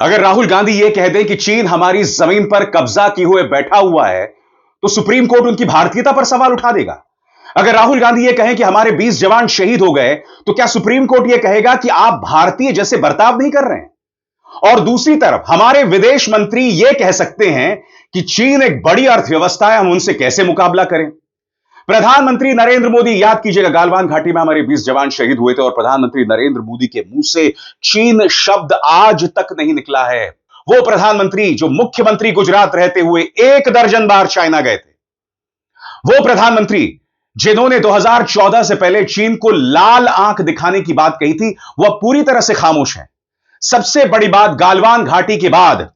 अगर राहुल गांधी यह कह दें कि चीन हमारी जमीन पर कब्जा किए हुए बैठा हुआ है, तो सुप्रीम कोर्ट उनकी भारतीयता पर सवाल उठा देगा। अगर राहुल गांधी यह कहें कि हमारे 20 जवान शहीद हो गए, तो क्या सुप्रीम कोर्ट यह कहेगा कि आप भारतीय जैसे बर्ताव नहीं कर रहे हैं? और दूसरी तरफ हमारे विदेश मंत्री यह कह सकते हैं कि चीन एक बड़ी अर्थव्यवस्था है, हम उनसे कैसे मुकाबला करें? प्रधानमंत्री नरेंद्र मोदी, याद कीजिएगा, गालवान घाटी में हमारे 20 जवान शहीद हुए थे और प्रधानमंत्री नरेंद्र मोदी के मुंह से चीन शब्द आज तक नहीं निकला है। वो प्रधानमंत्री जो मुख्यमंत्री गुजरात रहते हुए 1 दर्जन बार चाइना गए थे, वो प्रधानमंत्री जिन्होंने 2014 से पहले चीन को लाल आंख दिखाने की बात कही थी, वह पूरी तरह से खामोश है। सबसे बड़ी बात, गालवान घाटी के बाद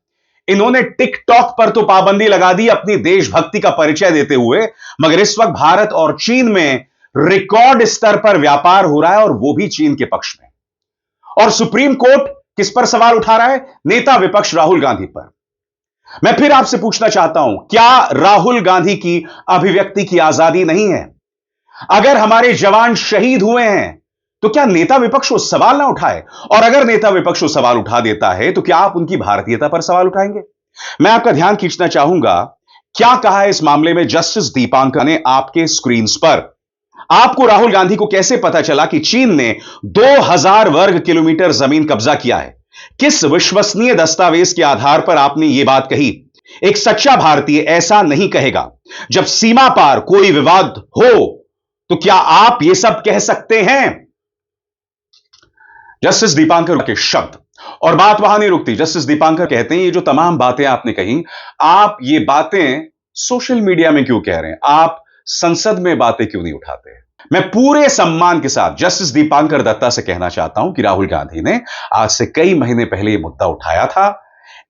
इन्होंने टिकटॉक पर तो पाबंदी लगा दी अपनी देशभक्ति का परिचय देते हुए, मगर इस वक्त भारत और चीन में रिकॉर्ड स्तर पर व्यापार हो रहा है और वो भी चीन के पक्ष में। और सुप्रीम कोर्ट किस पर सवाल उठा रहा है? नेता विपक्ष राहुल गांधी पर। मैं फिर आपसे पूछना चाहता हूं, क्या राहुल गांधी की अभिव्यक्ति की आजादी नहीं है? अगर हमारे जवान शहीद हुए हैं, तो क्या नेता विपक्ष वो सवाल ना उठाए? और अगर नेता विपक्ष वो सवाल उठा देता है, तो क्या आप उनकी भारतीयता पर सवाल उठाएंगे? मैं आपका ध्यान खींचना चाहूंगा, क्या कहा है इस मामले में जस्टिस दीपांकर ने आपके स्क्रीन पर। आपको राहुल गांधी को कैसे पता चला कि चीन ने 2000 वर्ग किलोमीटर जमीन कब्जा किया है? किस विश्वसनीय दस्तावेज के आधार पर आपने यह बात कही? एक सच्चा भारतीय ऐसा नहीं कहेगा। जब सीमा पार कोई विवाद हो, तो क्या आप यह सब कह सकते हैं? जस्टिस दीपांकर के शब्द, और बात वहां नहीं रुकती। जस्टिस दीपांकर कहते हैं, ये जो तमाम बातें आपने कही, आप ये बातें सोशल मीडिया में क्यों कह रहे हैं? आप संसद में बातें क्यों नहीं उठाते? मैं पूरे सम्मान के साथ जस्टिस दीपांकर दत्ता से कहना चाहता हूं कि राहुल गांधी ने आज से कई महीने पहले यह मुद्दा उठाया था।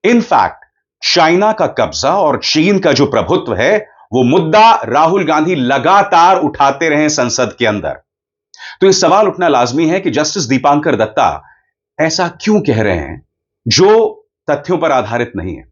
इनफैक्ट चाइना का कब्जा और चीन का जो प्रभुत्व है, वो मुद्दा राहुल गांधी लगातार उठाते रहे संसद के अंदर। तो यह सवाल उठना लाजमी है कि जस्टिस दीपांकर दत्ता ऐसा क्यों कह रहे हैं जो तथ्यों पर आधारित नहीं है।